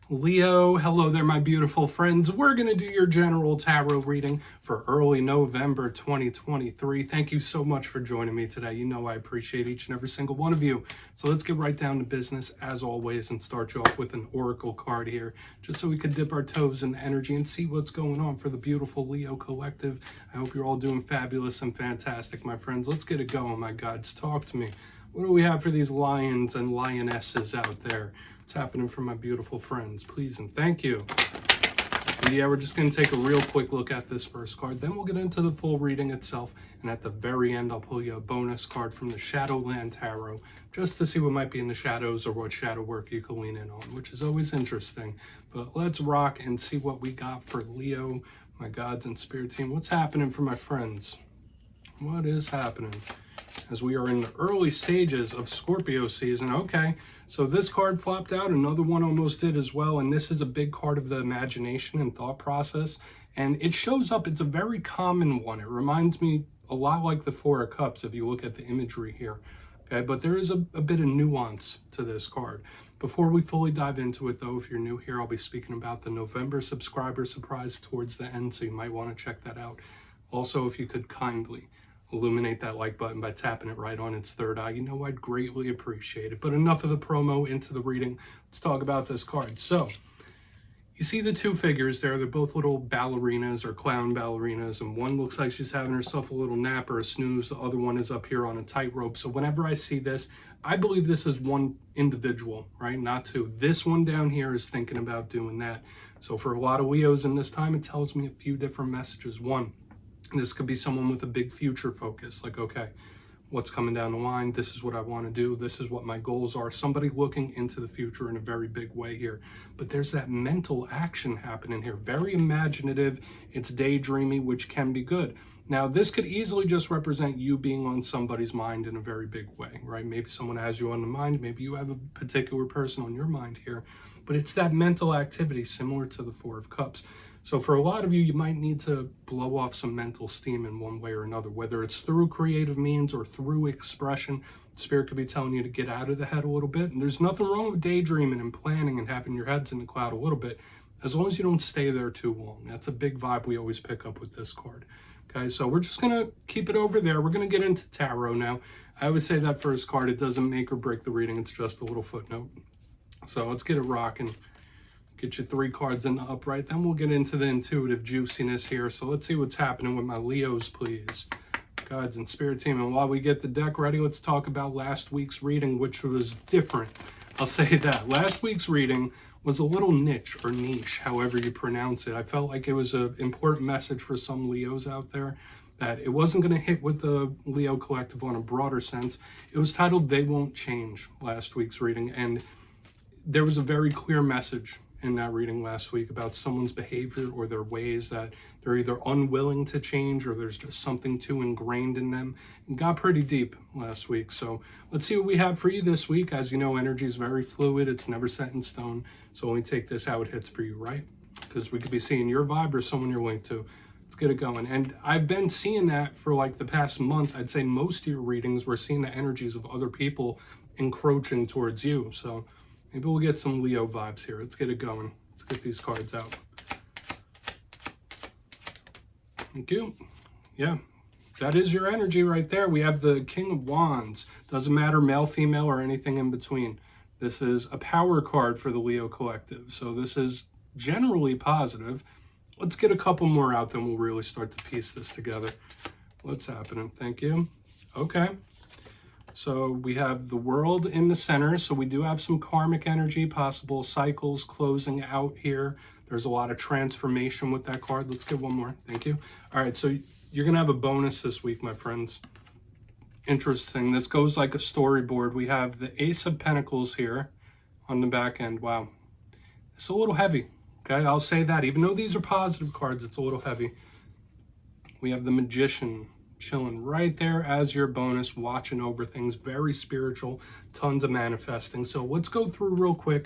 Leo, hello there, my beautiful friends. We're going to do your general tarot reading for early November 2023. Thank you so much for joining me today. You know I appreciate each and every single one of you. So let's get right down to business as always and start you off with an oracle card here, just so we could dip our toes in the energy and see what's going on for the beautiful Leo collective. I hope you're all doing fabulous and fantastic, my friends. Let's get it going, my gods. Talk to me. What do we have for these lions and lionesses out there? What's happening for my beautiful friends? Please and thank you. And yeah, we're just going to take a real quick look at this first card. Then we'll get into the full reading itself. And at the very end, I'll pull you a bonus card from the Shadowland Tarot, just to see what might be in the shadows or what shadow work you can lean in on, which is always interesting. But let's rock and see what we got for Leo, my gods and spirit team. What's happening for my friends? What is happening? As we are in the early stages of Scorpio season. Okay, so this card flopped out, another one almost did as well, and this is a big card of the imagination and thought process, and it shows up. It's a very common one. It reminds me a lot like the Four of Cups if you look at the imagery here. Okay, but there is a bit of nuance to this card. Before we fully dive into it though, if you're new here, I'll be speaking about the November subscriber surprise towards the end, so you might want to check that out. Also, if you could kindly illuminate that like button by tapping it right on its third eye, you know I'd greatly appreciate it. But enough of the promo, into the reading. Let's talk about this card. So you see the two figures there. They're both little ballerinas or clown ballerinas, and one looks like she's having herself a little nap or a snooze. The other one is up here on a tightrope. So whenever I see this, I believe this is one individual, right? Not two. This one down here is thinking about doing that. So for a lot of Leos in this time, it tells me a few different messages. One, this could be someone with a big future focus, like, okay, what's coming down the line? This is what I want to do. This is what my goals are. Somebody looking into the future in a very big way here. But there's that mental action happening here. Very imaginative. It's daydreamy, which can be good. Now, this could easily just represent you being on somebody's mind in a very big way, right? Maybe someone has you on the mind. Maybe you have a particular person on your mind here. But it's that mental activity similar to the Four of Cups. So for a lot of you, you might need to blow off some mental steam in one way or another, whether it's through creative means or through expression. Spirit could be telling you to get out of the head a little bit. And there's nothing wrong with daydreaming and planning and having your heads in the cloud a little bit, as long as you don't stay there too long. That's a big vibe we always pick up with this card. Okay, so we're just going to keep it over there. We're going to get into tarot now. I always say that first card, it doesn't make or break the reading. It's just a little footnote. So let's get it rocking. Get you 3 cards in the upright. Then we'll get into the intuitive juiciness here. So let's see what's happening with my Leos, please. Gods and spirit team. And while we get the deck ready, let's talk about last week's reading, which was different. I'll say that. Last week's reading was a little niche or niche, however you pronounce it. I felt like it was an important message for some Leos out there, that it wasn't going to hit with the Leo collective on a broader sense. It was titled They Won't Change, last week's reading. And there was a very clear message in that reading last week about someone's behavior or their ways, that they're either unwilling to change or there's just something too ingrained in them. It got pretty deep last week. So let's see what we have for you this week. As you know, energy is very fluid. It's never set in stone. So only take this how it hits for you, right? Because we could be seeing your vibe or someone you're linked to. Let's get it going. And I've been seeing that for like the past month. I'd say most of your readings, we're seeing the energies of other people encroaching towards you. So maybe we'll get some Leo vibes here. Let's get it going. Let's get these cards out. Thank you. Yeah, that is your energy right there. We have the King of Wands. Doesn't matter male, female, or anything in between. This is a power card for the Leo collective. So this is generally positive. Let's get a couple more out, then we'll really start to piece this together. What's happening? Thank you. Okay. So we have the World in the center. So we do have some karmic energy, possible cycles closing out here. There's a lot of transformation with that card. Let's get one more. Thank you. All right, so you're going to have a bonus this week, my friends. Interesting. This goes like a storyboard. We have the Ace of Pentacles here on the back end. Wow. It's a little heavy. Okay, I'll say that. Even though these are positive cards, it's a little heavy. We have the Magician chilling right there as your bonus, watching over things. Very spiritual, tons of manifesting. So let's go through real quick.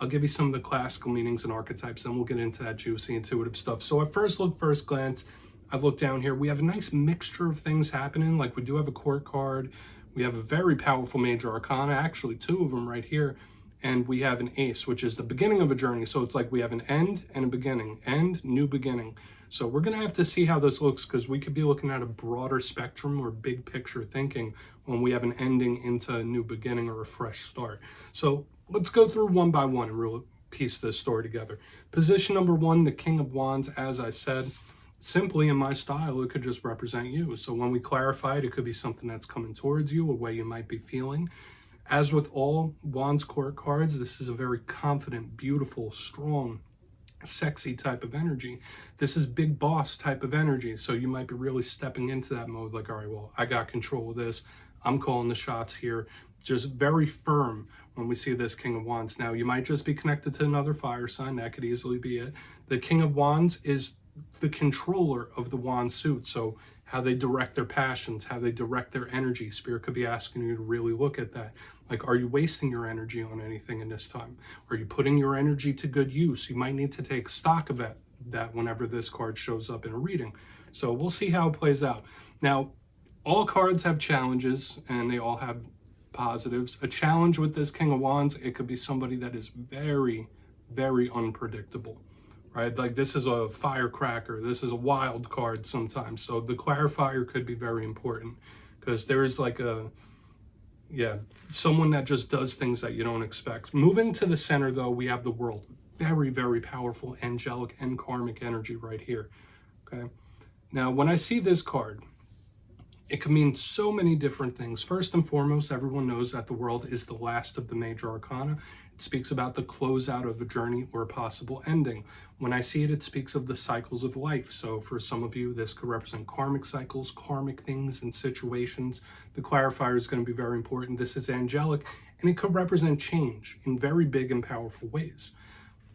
I'll give you some of the classical meanings and archetypes, then we'll get into that juicy intuitive stuff. So at first look, first glance, I've looked down here. We have a nice mixture of things happening. Like we do have a court card. We have a very powerful major arcana, actually 2 of them right here. and we have an ace, which is the beginning of a journey. So it's like we have an end and a beginning, end, new beginning. So we're going to have to see how this looks, because we could be looking at a broader spectrum or big picture thinking when we have an ending into a new beginning or a fresh start. So let's go through one by one and really piece this story together. Position number 1, the King of Wands, as I said, simply in my style, it could just represent you. So when we clarify it could be something that's coming towards you, a way you might be feeling. As with all Wands Court cards, this is a very confident, beautiful, strong, sexy type of energy. This is big boss type of energy. So you might be really stepping into that mode like, all right, well, I got control of this. I'm calling the shots here. Just very firm when we see this King of Wands. Now, you might just be connected to another fire sign. That could easily be it. The King of Wands is the controller of the wand suit. So how they direct their passions, how they direct their energy. Spirit could be asking you to really look at that. Like, are you wasting your energy on anything in this time? Are you putting your energy to good use? You might need to take stock of that whenever this card shows up in a reading. So we'll see how it plays out. Now, all cards have challenges and they all have positives. A challenge with this King of Wands, it could be somebody that is very, very unpredictable, right? Like, this is a firecracker. This is a wild card sometimes. So the clarifier could be very important, because there is like someone that just does things that you don't expect. Moving to the center, though, we have the World. Very, very powerful angelic and karmic energy right here, okay? Now, when I see this card, it can mean so many different things. First and foremost, everyone knows that the World is the last of the major arcana. It speaks about the closeout of a journey or a possible ending. When I see it, it speaks of the cycles of life. So for some of you, this could represent karmic cycles, karmic things and situations. The clarifier is going to be very important. This is angelic, and it could represent change in very big and powerful ways.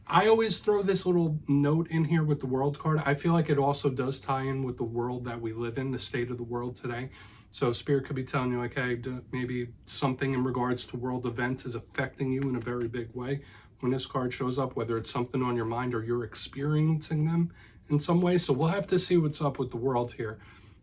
I always throw this little note in here with the World card. I feel like it also does tie in with the world that we live in, the state of the world today. So Spirit could be telling you, like, hey, maybe something in regards to world events is affecting you in a very big way. When this card shows up, whether it's something on your mind or you're experiencing them in some way. So we'll have to see what's up with the World here.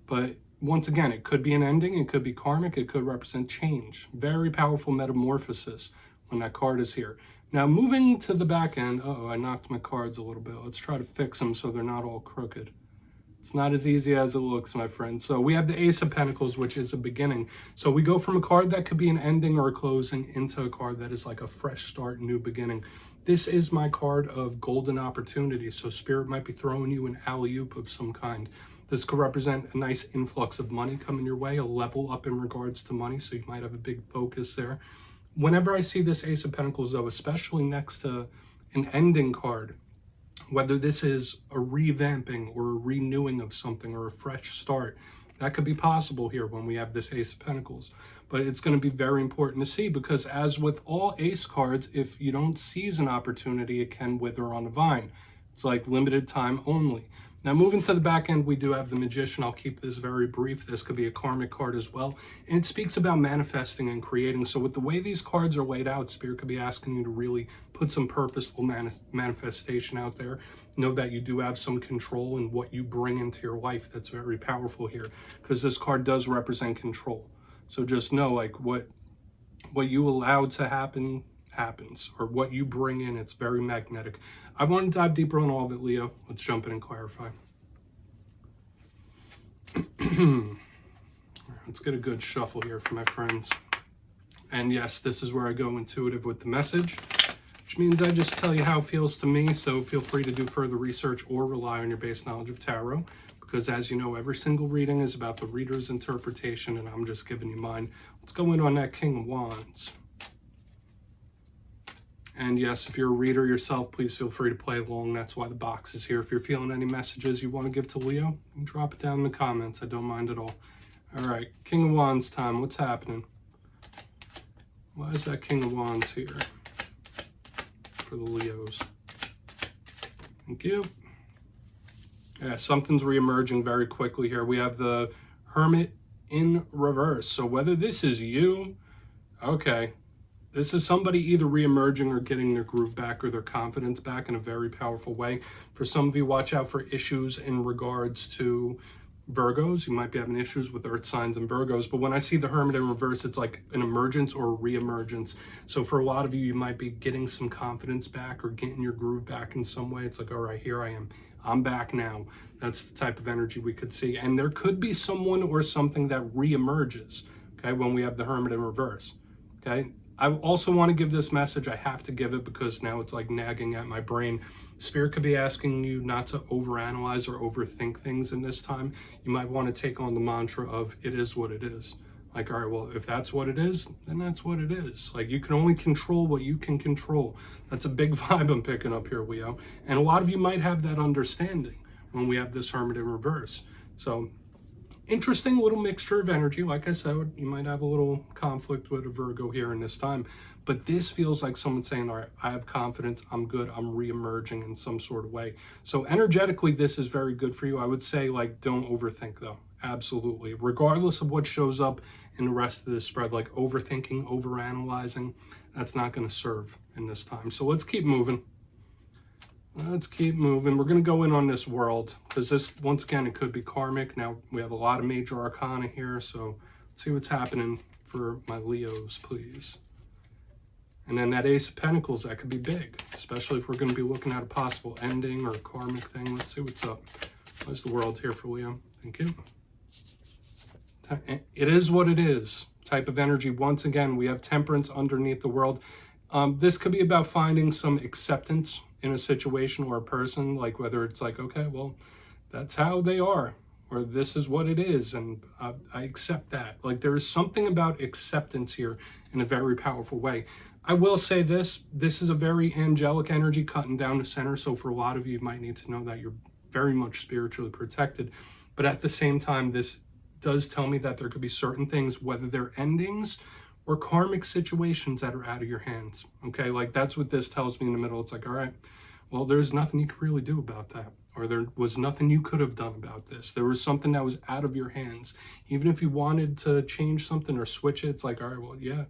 But once again, it could be an ending. It could be karmic. It could represent change. Very powerful metamorphosis when that card is here. Now, moving to the back end, I knocked my cards a little bit. Let's try to fix them so they're not all crooked. It's not as easy as it looks, my friend. So we have the Ace of Pentacles, which is a beginning. So we go from a card that could be an ending or a closing into a card that is like a fresh start, new beginning. This is my card of golden opportunity. So Spirit might be throwing you an alley-oop of some kind. This could represent a nice influx of money coming your way, a level up in regards to money. So you might have a big focus there. Whenever I see this Ace of Pentacles, though, especially next to an ending card, whether this is a revamping or a renewing of something or a fresh start, that could be possible here when we have this Ace of Pentacles. But it's going to be very important to see, because as with all Ace cards, if you don't seize an opportunity, it can wither on a vine. It's like limited time only. Now, moving to the back end, we do have the Magician. I'll keep this very brief. This could be a karmic card as well. And it speaks about manifesting and creating. So with the way these cards are laid out, Spirit could be asking you to really put some purposeful manifestation out there. Know that you do have some control in what you bring into your life. That's very powerful here, because this card does represent control. So just know, like, what you allow to happen happens, or what you bring in. It's very magnetic. I want to dive deeper on all of it, Leo. Let's jump in and clarify. Let's get a good shuffle here for my friends. And yes, this is where I go intuitive with the message, which means I just tell you how it feels to me. So feel free to do further research or rely on your base knowledge of tarot, because as you know, every single reading is about the reader's interpretation, and I'm just giving you mine. Let's go in on that King of Wands. And yes, if you're a reader yourself, please feel free to play along. That's why the box is here. If you're feeling any messages you want to give to Leo, you can drop it down in the comments. I don't mind at all. All right, King of Wands time. What's happening? Why is that King of Wands here for the Leos? Thank you. Yeah, something's reemerging very quickly here. We have the Hermit in reverse. So whether this is you, okay, this is somebody either reemerging or getting their groove back or their confidence back in a very powerful way. For some of you, watch out for issues in regards to Virgos. You might be having issues with earth signs and Virgos, but when I see the Hermit in reverse, it's like an emergence or a re-emergence. So for a lot of you, you might be getting some confidence back or getting your groove back in some way. It's like, all right, here I am. I'm back now. That's the type of energy we could see. And there could be someone or something that re-emerges, okay, when we have the Hermit in reverse, okay? I also want to give this message. I have to give it because now it's like nagging at my brain. Spirit could be asking you not to overanalyze or overthink things in this time. You might want to take on the mantra of it is what it is. Like, all right, well, if that's what it is, then that's what it is. Like, you can only control what you can control. That's a big vibe I'm picking up here, Leo. And a lot of you might have that understanding when we have this Hermit in reverse. So, interesting little mixture of energy. Like I said, you might have a little conflict with a Virgo here in this time. But this feels like someone saying, all right, I have confidence, I'm good, I'm re-emerging in some sort of way. So energetically, this is very good for you. I would say, like, don't overthink, though. Absolutely. Regardless of what shows up in the rest of this spread, like overthinking, overanalyzing, that's not going to serve in this time. So let's keep moving. Let's keep moving. We're going to go in on this world because this, once again, it could be karmic. Now, we have a lot of major arcana here, so let's see what's happening for my Leos, please. And then that Ace of Pentacles, that could be big, especially if we're going to be looking at a possible ending or a karmic thing. Let's see what's up. What's the world here for Leo? Thank you. It is what it is type of energy. Once again, we have Temperance underneath the world. This could be about finding some acceptance in a situation or a person, like whether it's like, okay, well, that's how they are, or this is what it is, and I accept that. Like, there is something about acceptance here in a very powerful way. I will say this is a very angelic energy cutting down the center, so for a lot of you, you might need to know that you're very much spiritually protected. But at the same time, this does tell me that there could be certain things, whether they're endings or karmic situations that are out of your hands, okay? Like, that's what this tells me in the middle. It's like, all right, well, there's nothing you could really do about that, or there was nothing you could have done about this. There was something that was out of your hands. Even if you wanted to change something or switch it, it's like, all right, well, yeah,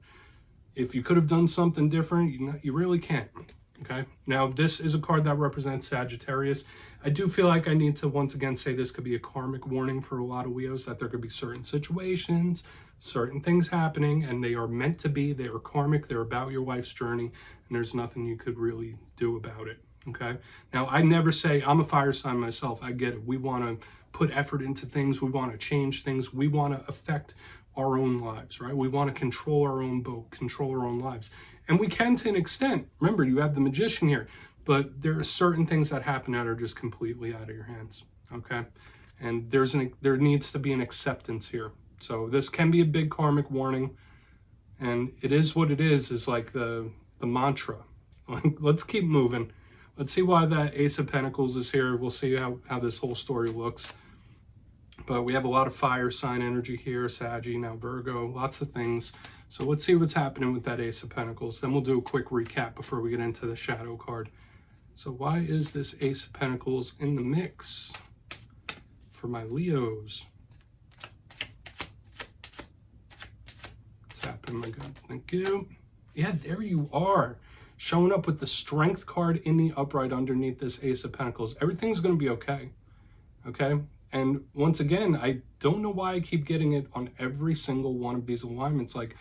if you could have done something different, you really can't, okay? Now, this is a card that represents Sagittarius. I do feel like I need to once again say this could be a karmic warning for a lot of Leos, that there could be certain situations, certain things happening, and they are meant to be. They are karmic. They're about your life's journey, and there's nothing you could really do about it, okay? Now, I never say, I'm a fire sign myself. I get it. We want to put effort into things. We want to change things. We want to affect our own lives, right? We want to control our own boat, control our own lives. And we can to an extent. Remember, you have the Magician here, but there are certain things that happen that are just completely out of your hands, okay? And there needs to be an acceptance here. So this can be a big karmic warning, and it is what it is like the mantra. Let's keep moving. Let's see why that Ace of Pentacles is here. We'll see how this whole story looks. But we have a lot of fire sign energy here, Saggy, now Virgo, lots of things. So let's see what's happening with that Ace of Pentacles. Then we'll do a quick recap before we get into the shadow card. So why is this Ace of Pentacles in the mix for my Leos? What's happening, my gods? Thank you. Yeah, there you are. Showing up with the Strength card in the upright underneath this Ace of Pentacles. Everything's going to be okay. Okay? And once again, I don't know why I keep getting it on every single one of these alignments. Like,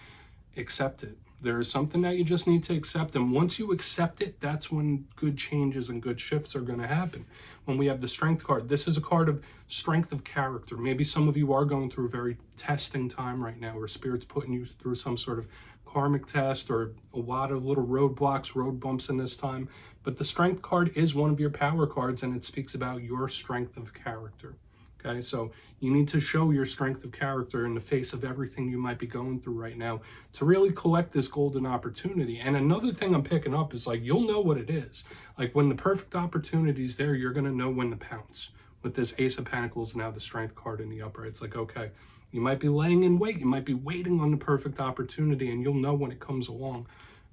accept it. There is something that you just need to accept. And once you accept it, that's when good changes and good shifts are going to happen. When we have the Strength card, this is a card of strength of character. Maybe some of you are going through a very testing time right now, where Spirit's putting you through some sort of karmic test or a lot of little roadblocks, road bumps in this time. But the Strength card is one of your power cards, and it speaks about your strength of character. Okay, so you need to show your strength of character in the face of everything you might be going through right now to really collect this golden opportunity. And another thing I'm picking up is, like, you'll know what it is. Like, when the perfect opportunity is there, you're going to know when to pounce. With this Ace of Pentacles, now the Strength card in the upright, it's like, okay, you might be laying in wait. You might be waiting on the perfect opportunity, and you'll know when it comes along.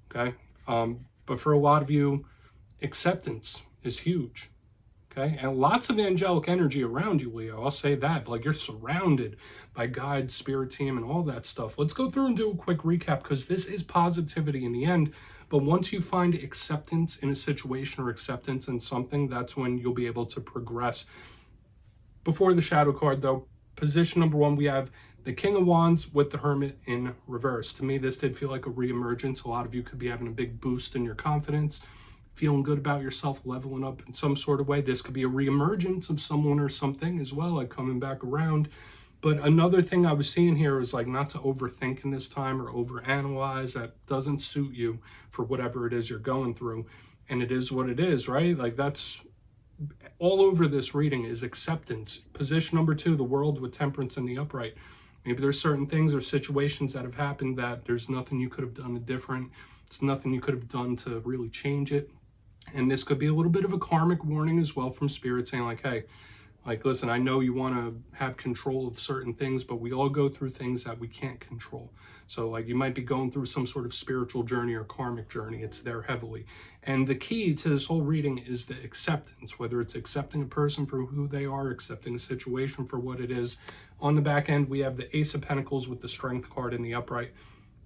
Okay, but for a lot of you, acceptance is huge. Okay, and lots of angelic energy around you, Leo. I'll say that. Like, you're surrounded by guides, spirit team, and all that stuff. Let's go through and do a quick recap, because this is positivity in the end. But once you find acceptance in a situation or acceptance in something, that's when you'll be able to progress. Before the shadow card, though, Position number 1, we have the King of Wands with the Hermit in reverse. To me, this did feel like a reemergence. A lot of you could be having a big boost in your confidence, feeling good about yourself, leveling up in some sort of way. This could be a reemergence of someone or something as well, like coming back around. But another thing I was seeing here was like not to overthink in this time or overanalyze. That doesn't suit you for whatever it is you're going through. And it is what it is, right? Like that's all over this reading is acceptance. Position number 2, the World with Temperance in the upright. Maybe there's certain things or situations that have happened that there's nothing you could have done different. It's nothing you could have done to really change it. And this could be a little bit of a karmic warning as well from Spirit saying like, hey, like, listen, I know you want to have control of certain things, but we all go through things that we can't control. So like you might be going through some sort of spiritual journey or karmic journey. It's there heavily. And the key to this whole reading is the acceptance, whether it's accepting a person for who they are, accepting a situation for what it is. On the back end, we have the Ace of Pentacles with the Strength card in the upright.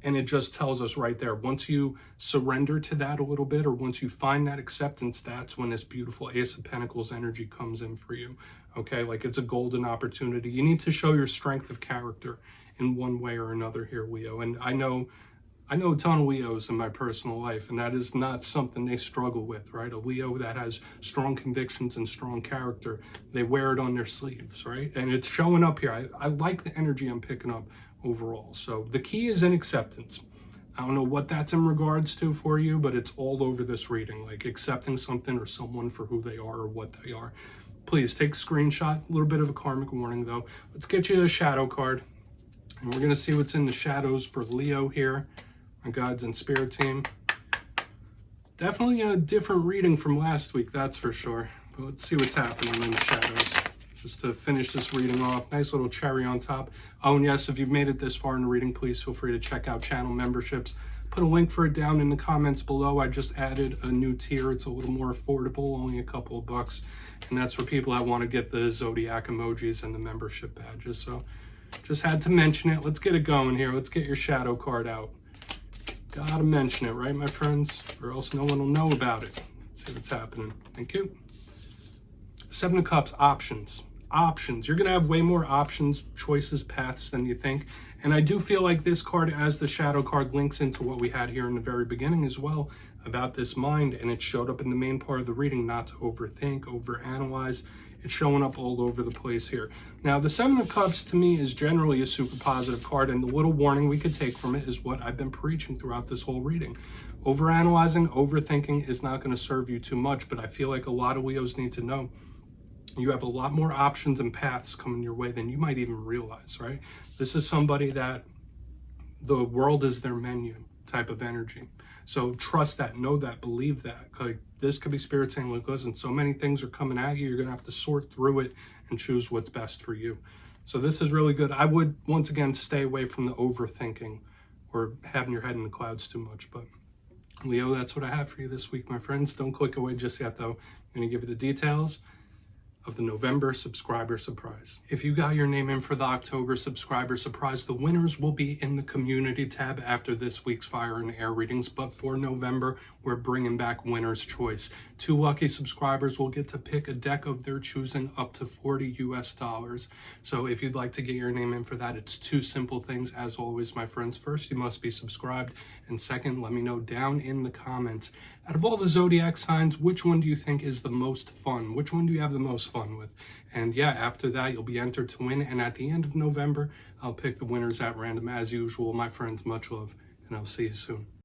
And it just tells us right there, once you surrender to that a little bit, or once you find that acceptance, that's when this beautiful Ace of Pentacles energy comes in for you. Okay, like it's a golden opportunity. You need to show your strength of character in one way or another here, Leo. And I know a ton of Leos in my personal life, and that is not something they struggle with, right? A Leo that has strong convictions and strong character, they wear it on their sleeves, right? And it's showing up here. I like the energy I'm picking up overall. So the key is in acceptance. I don't know what that's in regards to for you, but it's all over this reading, like accepting something or someone for who they are or what they are. Please take a screenshot. A little bit of a karmic warning though. Let's get you a shadow card, and we're going to see what's in the shadows for Leo here, my guides and spirit team. Definitely a different reading from last week, that's for sure. But let's see what's happening in the shadows. Just to finish this reading off, nice little cherry on top. Oh, and yes, if you've made it this far in the reading, please feel free to check out channel memberships. Put a link for it down in the comments below. I just added a new tier. It's a little more affordable, only a couple of bucks. And that's for people that want to get the Zodiac emojis and the membership badges. So just had to mention it. Let's get it going here. Let's get your shadow card out. Gotta mention it, right, my friends? Or else no one will know about it. Let's see what's happening. Thank you. 7 of Cups, options. Options. You're going to have way more options, choices, paths than you think. And I do feel like this card, as the shadow card, links into what we had here in the very beginning as well about this mind. And it showed up in the main part of the reading, not to overthink, overanalyze. It's showing up all over the place here. Now, the 7 of Cups to me is generally a super positive card. And the little warning we could take from it is what I've been preaching throughout this whole reading. Overanalyzing, overthinking is not going to serve you too much. But I feel like a lot of Leos need to know you have a lot more options and paths coming your way than you might even realize, right? This is somebody that the world is their menu type of energy. So trust that, know that, believe that. Like this could be Spirit saying, look, listen, so many things are coming at you. You're going to have to sort through it and choose what's best for you. So this is really good. I would, once again, stay away from the overthinking or having your head in the clouds too much. But Leo, that's what I have for you this week, my friends. Don't click away just yet, though. I'm going to give you the details of the November subscriber surprise. If you got your name in for the October subscriber surprise, the winners will be in the community tab after this week's fire and air readings. But for November, we're bringing back winner's choice. 2 lucky subscribers will get to pick a deck of their choosing up to $40 US. So if you'd like to get your name in for that, it's 2 simple things. As always, my friends, first, you must be subscribed. And second, let me know down in the comments, out of all the zodiac signs, which one do you think is the most fun? Which one do you have the most fun with? And yeah, after that, you'll be entered to win. And at the end of November, I'll pick the winners at random as usual. My friends, much love, and I'll see you soon.